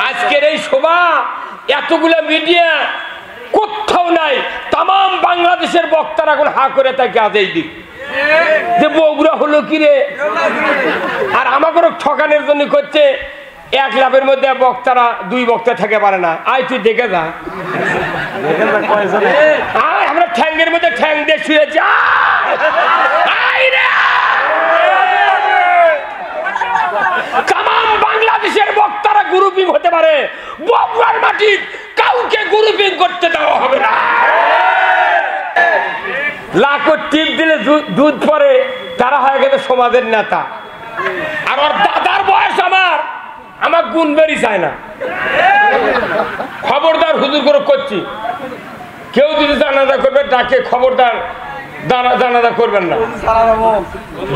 আজকের এই সভা এতগুলা মিডিয়া কোথাও নাই, তাম বাংলাদেশের বক্তারা এখন হা করে তাকে আজই দিক যে বগুড়া হলো কি রে। আর আমাকে ঠকানোর জন্য করছে, এক লাভের মধ্যে বক্তারা দুই বক্তা থেকে পারে না। আয় তুই দেখে যা, আমরা ঠ্যাঙ্গের মধ্যে ঠ্যাং দিয়ে শুয়েছি। তামাম বাংলাদেশের বক্তারা গ্রুপিং হতে পারে, বগুড়ার মাটি কাউকে গ্রুপিং করতে দেওয়া হবে না। লাখো টিপ দিলে দুধ পরে, তারা হয়ে গেছে সমাজের নেতা। আর ওর দাদার বয়স আমার গুণ বেরি চায় না। খবরদার হুজুর করে করছি, কেউ যদি জানাজা করবে ডাকে খবরদার জানাজা করবেন না।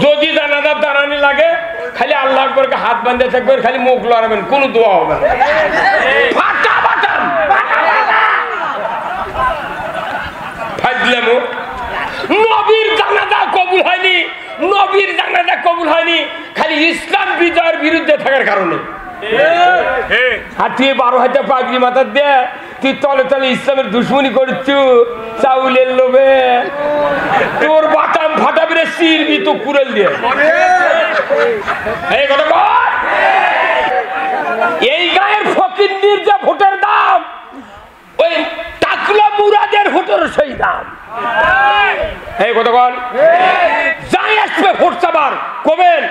যদি জানাজার দাঁড়ানি লাগে খালি আল্লাহ আকবরকে হাত বাঁধে থাকবেন, খালি মুখ লড়াবেন, কোনো দোয়া হবে না। নবীর জানাজা কবুল হয়নি, নবীর জানাজা কবুল হয়নি খালি ইসলাম বিজয়ের বিরুদ্ধে থাকার কারণে। আর তুই 12,000 পাগড়ি মাথা দে, তুই তলে তলে ইসলামের দুশ্মনী করছু চাউলের লোভে, তোর বাটাম ফাটাবি রে, সিরবি তো কুড়েল দিয়ে। এই গায়ের ফকিন্নির যে ভোটের দাম, ওই টাকলা মুরাদের ভোটের সেই দাম। এই কথা বল, যাই আসবে ভোট চাবার কবেন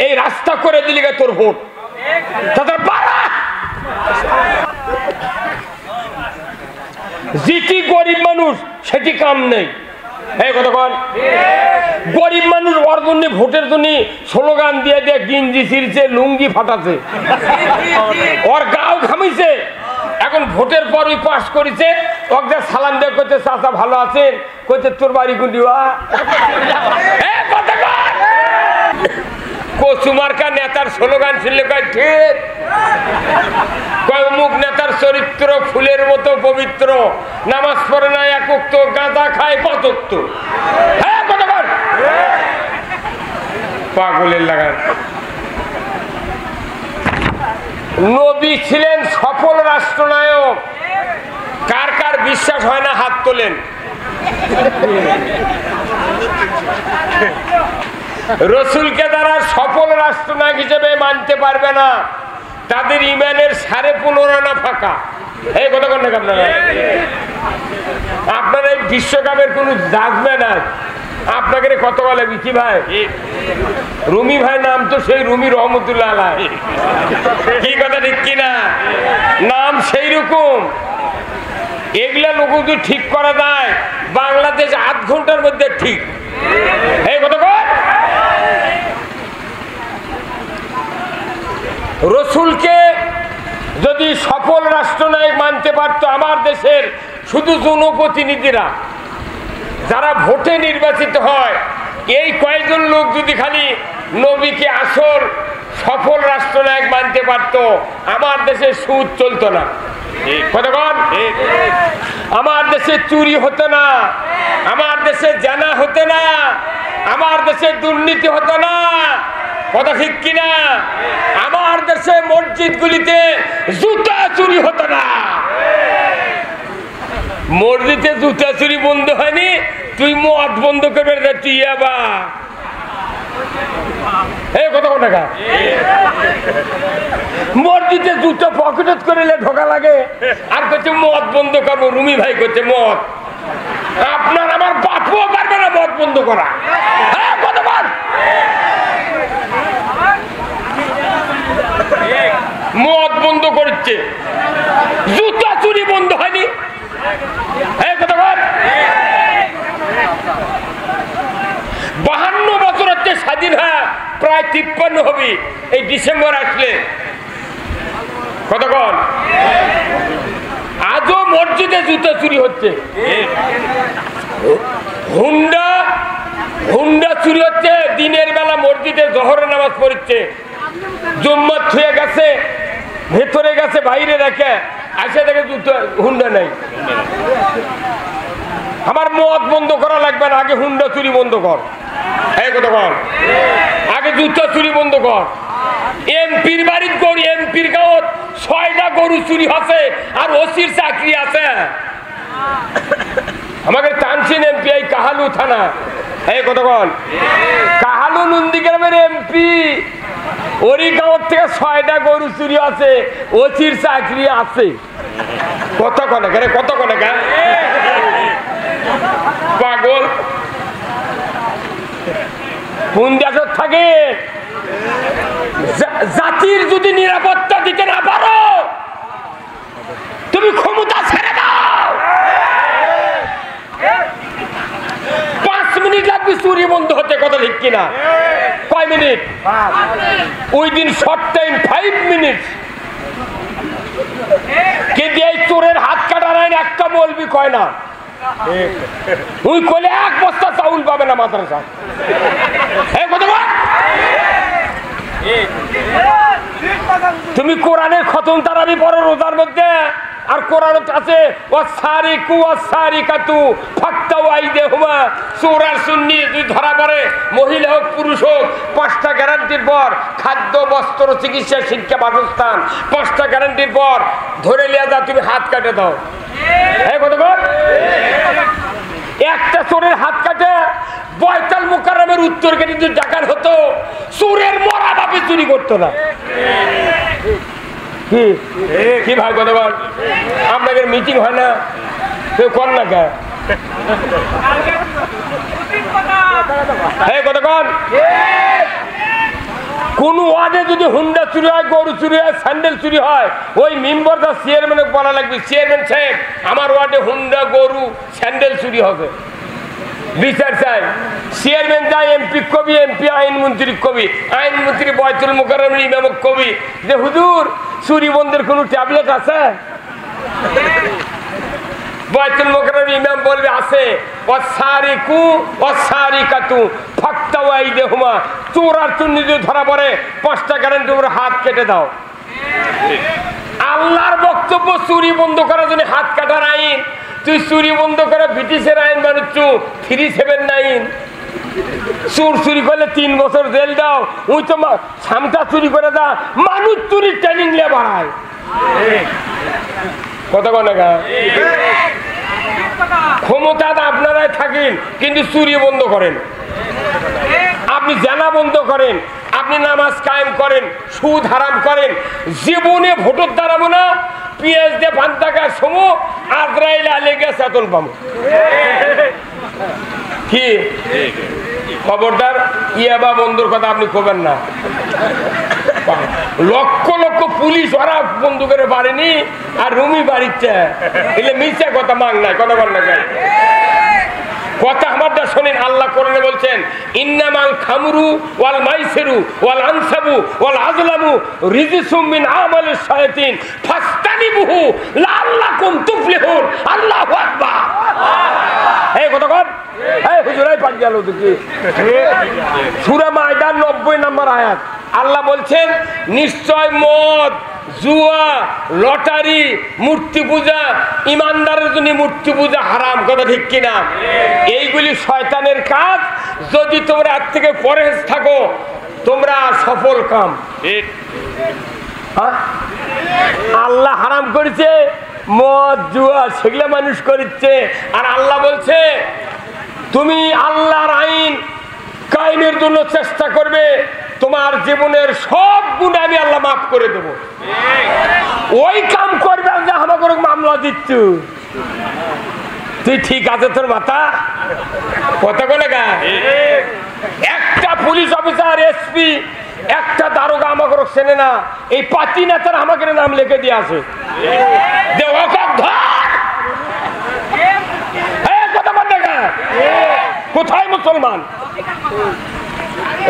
এই রাস্তা করে দিলি গে তোর ভোট, যেটি গরিব মানুষ সেটি কাম নেই। এই কথা বল, গরিব মানুষ ওর জন্য ভোটের জন্য স্লোগান দিয়ে দিয়ে গিঞ্জি ছিঁড়ছে, লুঙ্গি ফাটাছে, ওর গাও ঘামিছে। এখন ভোটের পর ওই পাস করেছে, ওকে সালাম দিয়ে করছে চাচা ভালো আছেন, করছে তোর বাড়ি গুন্ডিওয়া। কচুমার্কা নেতার স্লোগান ছিল ঠিক, মুখ নেতার চরিত্র ফুলের মতো পবিত্র, নামাজ পড়ে না একক, গাঁজা খায় কতত্ব। পাগলের লাগান। নবী ছিলেন সফল রাষ্ট্রনায়ক, কার কার বিশ্বাস হয় না হাত তোলেন। রসুলকে যারা সফল রাষ্ট্রনায়ক হিসেবে মানতে পারবে না, তাদের ইমানের 15.5 আনা ফাঁকা। এই কথা বলেন আপনারা, আপনার এই বিশ্বকাপের কোন জাজবে না। আপনাকে কত বলে কি ভাই, রুমি ভাই নাম তো সেই রুমি রহমতুল্লাহ আলাইহ, কি কথা ঠিক কিনা, নাম সেই রকম। এগুলা লোক যদি ঠিক করা যায়, বাংলাদেশ 8 ঘন্টার মধ্যে ঠিক। এই কথা বল, রসুলকে যদি সফল রাষ্ট্রনায়ক মানতে পারতো আমার দেশের শুধু জনপ্রতিনিধিরা যারা ভোটে নির্বাচিত হয়, এই কয়েকজন লোক যদি খালি নবীকে আসল সফল রাষ্ট্রনায়ক মানতে পারতো, আমার দেশে সুদ চলতো না। কতক্ষণ আমার দেশে চুরি হতো না, আমার দেশে জানা হতো না, আমার দেশে দুর্নীতি হতো না। কথা ঠিক কিনা? আমার দেশে মসজিদ গুলিতে জুতা চুরি হতো না। মসজিদে জুতা চুরি বন্ধ হয়নি, তুই মদ বন্ধ করবে তুই আবার কত টাকা মসজিদে জুতো পকেট করে ঢোকা লাগে, আর করছে মদ বন্ধ করবো। রুমি ভাই করছে মদ, আপনার আমার বাপও পারবে না মদ বন্ধ করা। কতবার মদ বন্ধ করছে, জুতা চুরি বন্ধ হয়নি। কতবার 52 বছর হচ্ছে স্বাধীন হয়, প্রায় 53 হবে এই ডিসেম্বর আসলে। কতক্ষণ আজও মসজিদে জুতা চুরি হচ্ছে, হুন্ডা চুরি হচ্ছে। দিনের বেলা মসজিদে জোহরের নামাজ পড়ছে, জুম্মা থুয়ে গেছে, ভেতরে গেছে, বাইরে রেখে আসে দেখে জুতা হুন্ডা নাই। আমার মদ বন্ধ করা লাগবে না, আগে হুন্ডা চুরি বন্ধ কর। এই কথা কর, আগে জুতা চুরি বন্ধ কর। এমপির বাড়ির করি, এমপির গাঁত 6 গরু চুরি হচ্ছে আর ওসির চাকরি আছে। আমাকে টানছেন এমপি এই কাহালু থানা, এই কতক্ষণ কাহালু নন্দীগ্রামের এমপি, ওরই গাঁও থেকে 6টা গরু চুরি আছে, ওসির চাকরি আছে। কতক্ষণ এখানে কতক্ষণ এখানে পাগল কোন দেশত থাকে? জাতির যদি নিরাপত্তা দিতে না পারো তুমি ক্ষমতা ছেড়ে দাও। 5 মিনিট লাগবে চুরি বন্ধ হতে, কথা ঠিক কিনা? কয় মিনিট? ওই দিন শর্ট টাইম 5 মিনিট। কিন্তু এই চোরের হাত কাটার আইন একটা বলবি কয় না, ওই কইলে 1 বস্তা চাউল পাবে না মাদ্রাসা। তুমি কোরআনের খতম তারাবি পড়ো রোজার মধ্যে, আর কোরআন আছে ওয়াসারিকু ওয়াসারিকাতু ফাক্তাউ আইদিহুমা, চোর আর সুন্নি যদি ধরা পড়ে, মহিলা হোক পুরুষ হোক, 5টা গ্যারান্টির পর খাদ্য বস্ত্র চিকিৎসা শিক্ষা বাসস্থান, 5টা গ্যারান্টির পর ধরে লিয়া যা তুমি হাত কাটে দাও। একটা চোরের হাত কাটে বয়তাল মুকাররমের উত্তর গেটে যদি ডাকাত হতো, চোরের মরা বাপে চুরি করতো না। কি ভাই কথা বল, আপনাদের মিটিং হয় না কেউ কর না কে? কতক্ষণ কোন ওয়ার্ডে যদি হুন্ডা চুরি হয়, গরু চুরি হয়, স্যান্ডেল চুরি হয়, ওই মেম্বার দা চেয়ারম্যানে বলা লাগবে, চেয়ারম্যান সাহেব আমার ওয়ার্ডে হুন্ডা গরু স্যান্ডেল চুরি হবে, বিচার চাই। চেয়ারম্যান যায় এমপি কবি, এমপি আইনমন্ত্রী কবি, আইনমন্ত্রী বয়তুল মুকাররমের ইমামক কবি যে হুজুর চুরি বন্ধের কোন ট্যাবলেট আছে? বয়তুল মুকাররমের ইমাম বলবে আছে। ওয়াসারিকু ওয়াসারিকাতু ফাক্তাউ আইদিহুমা, চোর আর চুন্নি যদি ধরা পড়ে 5টা গ্যারান্টি উপরে হাত কেটে দাও। আল্লাহর বক্তব্য চুরি বন্ধ করার জন্য হাত কাটার আইন, তুই চুরি বন্ধ করে ব্রিটিশের আইন বানাচ্ছ 379। চোর চুরি করলে 3 বছর জেল দাও, ওই তো সামটা চুরি করে দা, মানুষ চুরির ট্রেনিং নিয়ে বাড়ায়। কথা কন না, ক্ষমতা আপনারাই থাকেন কিন্তু চুরি বন্ধ করেন, আপনি জেনা বন্ধ করেন, আপনি নামাজ কায়েম করেন, সুদ হারাম করেন। জীবনে ভোটর দাঁড়াবো না, পিএস দিয়ে 5 টাকা সমু আজরাইল আলে গেছে এতন পাবো। কি খবরদার ইয়াবা বন্ধুর কথা আপনি কবেন না। লক্ষ লক্ষ পুলিশ ওরা বন্ধু করে বাড়েনি, আর রুমি বাড়িচ্ছে, এলে মিথ্যা কথা মাং নাই। কথা বল না কথা আমারটা শোনেন। আল্লাহ কোরআনে বলছেন ইন্নামাল খামরু ওয়াল মাইসিরু ওয়াল আনসাবু ওয়াল আজলামু রিজসুম মিন আমালিশ শায়াতিন ফাস্তানিবুহু লাআল্লাকুম তুফলিহুন। আল্লাহু আকবার। এই কথা কর, এই হুজুরাই পাক গেল দেখি। সূরা মায়দা 90 নম্বর আয়াত আল্লাহ বলছেন নিশ্চয় মদ, জুয়া, লটারি, মূর্তি পূজা, ইমানদারের জন্য মূর্তি পূজা হারাম। কথা ঠিক কিনা? এইগুলি শয়তানের কাজ। যদি তোমরা আজ থেকে পরহেজ থাকো তোমরা সফল কাম। আল্লাহ হারাম করেছে মদ, জুয়া, সেগুলা মানুষ করছে, আর আল্লাহ বলছে তুমি আল্লাহর আইন কায়েমের জন্য চেষ্টা করবে, তোমার জীবনের সব গুণ আমি আল্লাহ মাফ করে দেব। ওই কাম করবে যে আমাকে মামলা দিচ্ছ তুই, ঠিক আছে তোর মাথা কথা বলে গা। একটা পুলিশ অফিসার, এসপি, একটা দারোগা আমাকে চেনে না, এই পাতি নেতার আমাকে নাম লিখে দিয়ে আসে যে কথা বলে গা। কোথায় মুসলমান?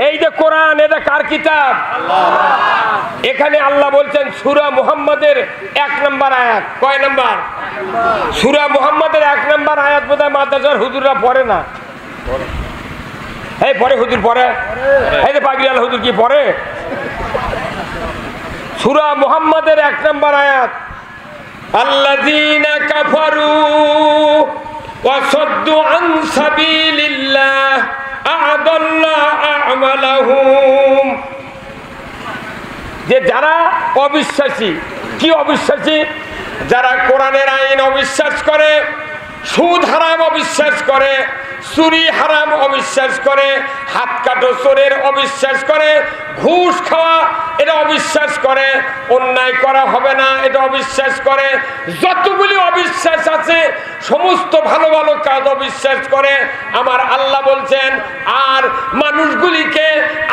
এই যে কোরআন, এটা কার কিতাব? এখানে আল্লাহ বলছেন সূরা মুহাম্মাদের 1 নম্বর আয়াত। কয় নম্বর? সূরা মুহাম্মাদের 1 নম্বর আয়াত বোধহয় মাদ্রাসার হুজুররা পড়ে না। এই পরে হুজুর পড়ে, এই যে পাগড়িওয়ালা হুজুর কি পড়ে? সূরা মুহাম্মাদের 1 নম্বর আয়াত আল্লাযীনা কাফারু ওয়া সাদ্দু আন সাবিলিল্লাহ আ'দাল্লা আ'মালাহুম, যে যারা অবিশ্বাসী কি অবিশ্বাসী? যারা কোরআনের আইন অবিশ্বাস করে, সুদ হারাম অবিশ্বাস করে, চুরি হারাম অবিশ্বাস করে, হাত কাটো চোরের অবিশ্বাস করে, ঘুষ খাওয়া এটা অবিশ্বাস করে, অন্যায় করা হবে না এটা অবিশ্বাস করে, যতগুলি অবিশ্বাস আছে সমস্ত ভালো ভালো কাজ অবিশ্বাস করে। আমার আল্লাহ বলছেন আর মানুষগুলিকে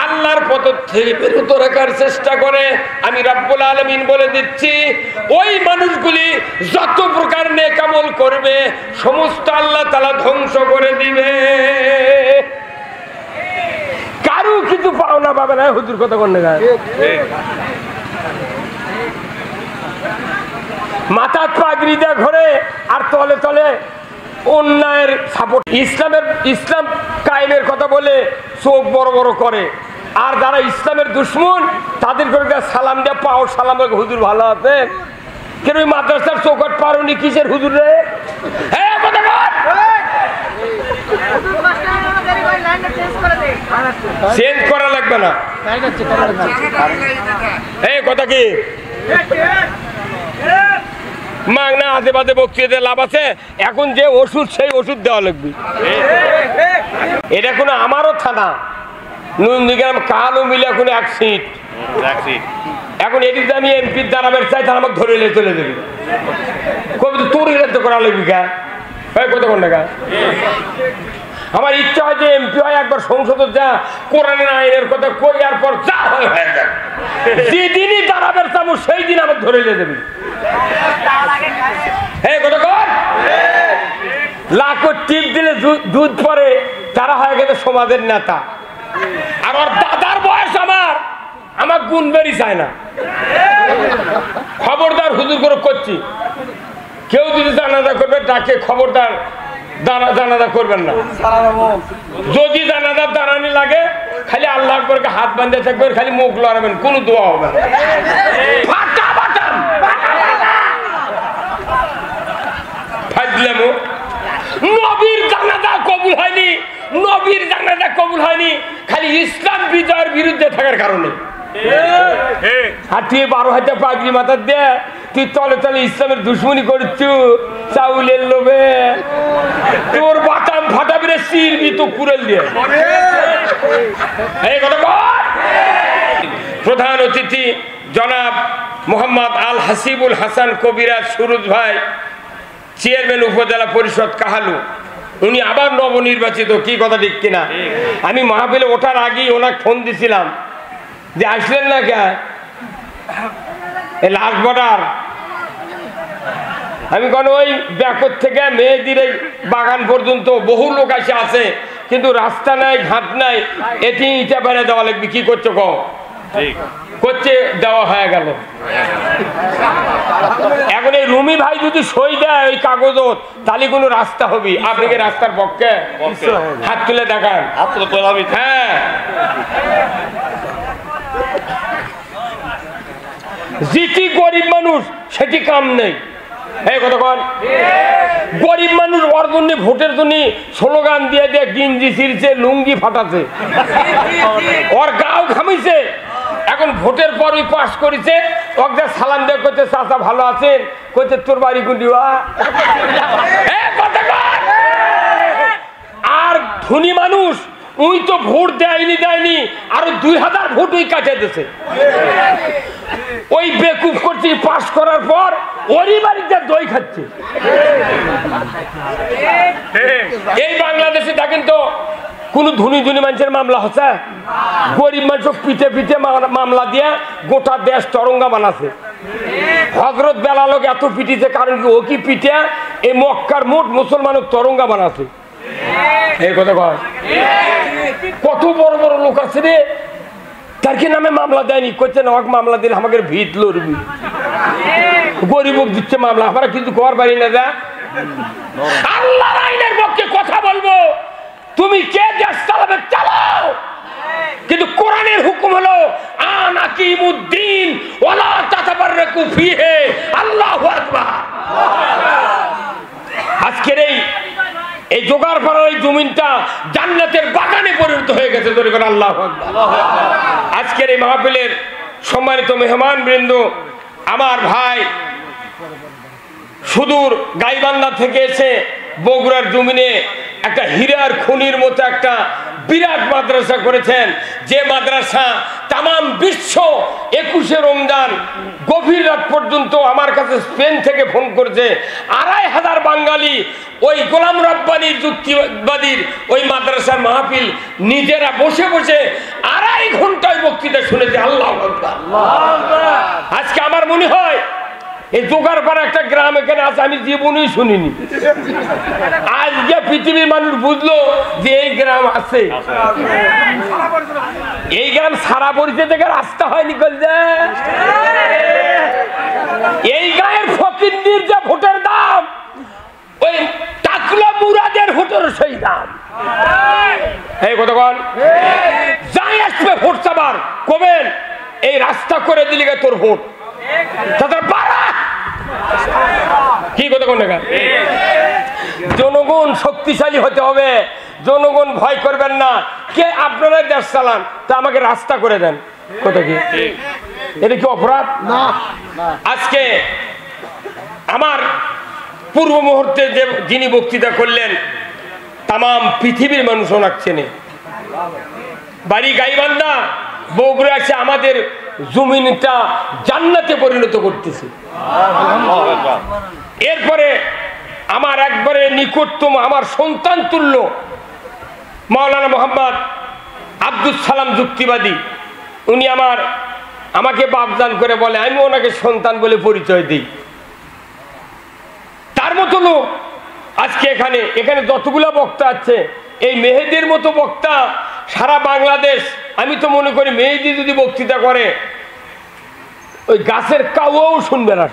আল্লাহর পথ থেকে বিরত রাখার চেষ্টা করে। আমি রব্বুল আলামিন বলে দিচ্ছি, ওই মানুষগুলি যত প্রকার নেক আমল করবে সমস্ত আল্লাহ তাআলা ধ্বংস করে দিবে। কারো কিছু পাওনা পাবে না। হুজুর কথা কোন না, মাথা পাগড়ি দিয়ে ঘরে আর তলে তলে অন্যায়ের সাপোর্ট। ইসলাম কায়েমের কথা বলে চোখ বড় বড় করে, আর যারা ইসলামের দুশ্মন তাদের করে সালাম দিয়ে পাও সালাম, হুজুর ভালো আছে কেন? ওই মাদ্রাসার চৌকাট পারোনি কিসের হুজুর রে? চেঞ্জ করা লাগবে না। এই কথা কি মাগনা আজে বাজে বক্তৃতা লাভ আছে? এখন যে ওষুধ সেই ওষুধ দেওয়া লাগবে। এটা কোনো আমারও থানা নন্দীগ্রাম কালো মিলে এখন এক সিট। এখন এটি আমি এমপির দাঁড়াবের চাই, তারা আমাকে ধরে চলে দেবে। কবি তো তোর তো করা লাগবি কা কত কোন টাকা? আমার ইচ্ছা হয় যে এমপি হয় একবার সংসদ যা কোরআনের আইনের কথা কই আর পর যা হয় হয়ে যায়। যেদিনই দাঁড়াবের চাবো সেই দিন আমাকে ধরে দেবে। হ্যাঁ কত কর লাখ টিপ দিলে দুধ পরে তারা হয়ে গেছে সমাজের নেতা। আর ওর দাদার বয়স আমার গুণ বেরি চায় না। খবরদার হুজুর করে করছি, কেউ যদি জানাজা করবে তাকে খবরদার জানাজা করবেন না। যদি জানাজার দাঁড়ানি লাগে খালি আল্লাহ আকবরকে হাত বাঁধে থাকবেন, খালি মুখ লড়াবেন, কোনো দোয়া হবে না। নবীর জানাজা কবুল হয়নি, নবীর জানাজা কবুল হয়নি খালি ইসলাম বিজয়ের বিরুদ্ধে থাকার কারণে। আর তুই 12,000 পাগড়ি মাথা দে, তুই তলে তলে ইসলামের দুশ্মনী করছু চাউলের লোভে, তোর বাটাম ফাটাবি রে, সিরবি তো কুড়েল দিয়ে। এই কথা বল। প্রধান অতিথি জনাব মোহাম্মদ আল হাসিবুল হাসান কবিরাজ সুরুজ ভাই, চেয়ারম্যান উপজেলা পরিষদ কাহালু, উনি আবার নবনির্বাচিত। কি কথা ঠিক কিনা? আমি মাহফিলে ওঠার আগেই ওনাকে ফোন দিছিলাম যে আসলেন না কে লাস্ট বর্ডার। আমি কোন ওই ব্যাকর থেকে মেয়েদের এই বাগান পর্যন্ত বহু লোক আসে আছে, কিন্তু রাস্তা নাই, ঘাট নাই, এটি ইটা বেড়ে দেওয়া লাগবে। কি করছো কো করছে, দেওয়া হয়ে গেল। এখন এই রুমি ভাই যদি সই দেয় ওই কাগজত, তাহলে কোনো রাস্তা হবে। আপনি কি রাস্তার পক্ষে? হাত তুলে দেখান। হ্যাঁ, যেটি গরিব মানুষ সেটি কাম নেই। এই কথা কন, গরিব মানুষ ওর জন্য ভোটের জন্য স্লোগান দিয়ে দিয়ে গিঞ্জি ছিঁড়ছে, লুঙ্গি ফাটাছে, ওর গাও ঘামিছে। এখন ভোটের পর ওই পাস করেছে, ওকে সালাম দিয়ে করছে চাচা ভালো আছেন, করছে তোর বাড়ি গুন্ডিওয়া। আর ধনী মানুষ ওই তো ভোট দেয়নি, আরো 2000 ভোট ওই কাটে দিয়েছে। ওই বেকুব করছে, পাস করার পর ওরই বাড়িতে দই খাচ্ছে। এই বাংলাদেশে দেখেন তো কোন ধনী মানুষের মামলা হচ্ছে? গরিব মানুষ পিঠে পিঠে মামলা দিয়ে গোটা দেশ তরঙ্গা বানাচ্ছে। হযরত বেলাল এত পিটিছে, কারণ কি ও কি পিঠে এই মক্কার মোট মুসলমানের তরঙ্গা বানাচ্ছে। এই কথা কয়, কত বড় বড় লোক আছে রে, তার কি নামে মামলা দেয়নি? করছে না, মামলা দিলে আমাকে ভিত লড়বি। গরিব দিচ্ছে মামলা, আমরা কিন্তু কর পারি না। যা আল্লাহর আইনের পক্ষে কথা বলবো, তুমি কে দেশ চালাবে চালাও, কিন্তু কোরআনের হুকুম হলো আনাকিমুদ্দিন ওয়ালা তাতাবাররাকু ফিহি। আল্লাহু আকবার। আজকের এই জোগাড় করা এই জমিনটা জান্নাতের বাগানে পরিণত হয়ে গেছে। ধরে করে আল্লাহু আকবার। আজকের এই মাহফিলের সম্মানিত মেহমান বৃন্দ, আমার ভাই সুদূর গাইবান্ধা থেকে এসে বগুড়ার জমিনে একটা হীরার খনির মতো একটা বিরাট মাদ্রাসা করেছেন, যে মাদ্রাসা তামাম বিশ্ব 21শে রমজান গভীর রাত পর্যন্ত আমার কাছে স্পেন থেকে ফোন করছে। 2500 বাঙালি ওই গোলাম রব্বানির যুক্তিবাদীর ওই মাদ্রাসার মাহফিল নিজেরা বসে বসে 2.5 ঘন্টায় বক্তৃতা শুনেছে। আল্লাহু আকবার। আজকে আমার মনে হয় এই জোগাড়পাড়া একটা গ্রাম এখানে আছে, আমি জীবনেই শুনিনি। আজকে পৃথিবীর মানুষ বুঝলো যে এই গ্রাম আছে। এই গ্রাম সারা পরিচয় থেকে রাস্তা হয়নি কলজে। এই গায়ের ফকিরনির যে ভোটের দাম, ওই টাকলা মুরাদের ভোটের সেই দাম। এই কতক্ষণ যাই আসবে ভোট চাবার কবেন এই রাস্তা করে দিলি তোর ভোট কি কতক্ষণ দেখা। জনগণ শক্তিশালী হতে হবে, জনগণ ভয় করবেন না। কে আপনারা দেশ চালান, তা আমাকে রাস্তা করে দেন। কথা কি এটা কি অপরাধ না? আজকে আমার পূর্ব মুহূর্তে যে যিনি বক্তৃতা করলেন তামাম পৃথিবীর মানুষ ওনাকে চেনে। বাড়ি গাইবান্ধা, বগুড়া আছে, আমাদের জমিনটা জান্নাতে পরিণত করতেছে। এরপরে আমার একবারে নিকটতম আমার সন্তান তুল্য মাওলানা মোহাম্মদ আব্দুল সালাম যুক্তিবাদী, উনি আমাকে বাপদান করে বলে, আমি ওনাকে সন্তান বলে পরিচয় দিই। তার মতো লোক আজকে এখানে যতগুলো বক্তা আছে, এই মেহেদির মতো বক্তা সারা বাংলাদেশ। আমি তো মনে করি মেহেদি যদি বক্তৃতা করে ওই গাছের কাউও শুনবে না।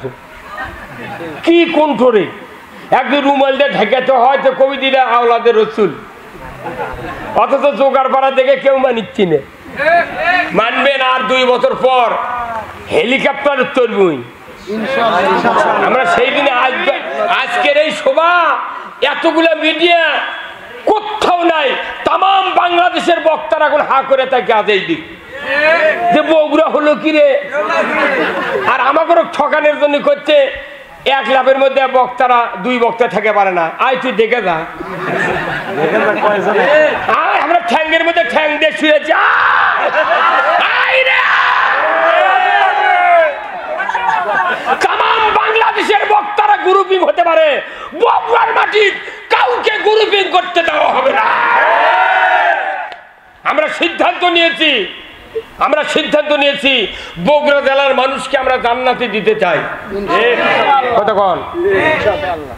কি কণ্ঠরে একদিন রুমাল দিয়ে ঢেকাতে হয় তো কবি দিলে আওলাদের রসুল, অথচ জোগাড়পাড়া দেখে কেউ মানিচ্ছি না। মানবেন আর 2 বছর পর হেলিকপ্টার তরবই আমরা। সেই দিনে আজকের এই সভা এতগুলা মিডিয়া কোথাও নাই, তামাম বাংলাদেশের বক্তারা এখন হা করে থাকে আজ এই দিক যে বগুড়া হলো কি রে। আর আমাকে ঠকানোর জন্য করছে 1 লাভের মধ্যে বক্তারা 2 বক্তা থেকে পারে না। আয় তুই দেখে যা, আমরা ঠ্যাঙ্গের মধ্যে ঠ্যাং দিয়ে শুয়েছি। তামাম বাংলাদেশের বক্তারা গ্রুপিং হতে পারে, বগুড়ার মাটির কাউকে গ্রুপিং করতে দেওয়া হবে না। আমরা সিদ্ধান্ত নিয়েছি বগুড়া জেলার মানুষকে আমরা জান্নাতে দিতে চাই। কতক্ষণ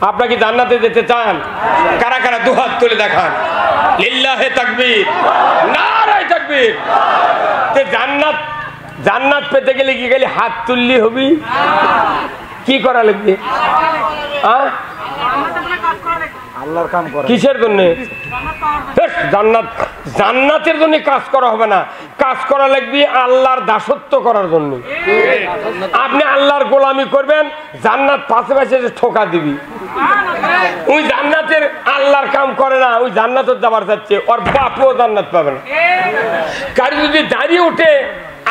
আপনারা কি জান্নাতে যেতে চান? কারা কারা দুহাত তুলে দেখান। লিল্লাহে তাকবীর, নারায়ে তাকবীর। তে জান্নাত পেতে গেলে কি গেলে হাত তুললি হবি? কি করা লাগবে? আল্লাহর কাম করা। কিসের জন্য? জান্নাতের জন্য কাজ করা হবে না, কাজ করা লাগবে আল্লাহর দাসত্ব করার জন্য। আপনি আল্লাহর গোলামি করবেন, জান্নাত পাশে পাশে ঠোকা দিবি। ওই জান্নাতের আল্লাহর কাম করে না, ওই জান্নাতের যাবার যাচ্ছে, ওর বাপও জান্নাত পাবে না। কারি যদি দাঁড়িয়ে উঠে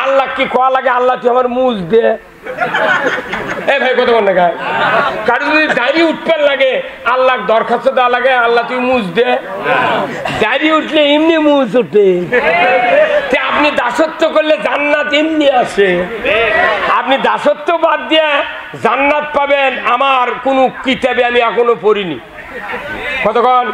আল্লাহ কি কোয়া লাগে, আল্লাহ তুই আমার মুজ দে। এই ভাই কত না গায়, কারি যদি দাঁড়িয়ে উঠবার লাগে আল্লাহ দরখাস্ত দেওয়া লাগে, আল্লাহ তুই মুজ দে। দাঁড়িয়ে উঠলে এমনি মুজ ওঠে। আপনি দাসত্ব করলে জান্নাত এমনি আসে। আপনি দাসত্ব বাদ দিয়ে জান্নাত পাবেন আমার কোন কিতাবে আমি এখনো পড়িনি। কতক্ষণ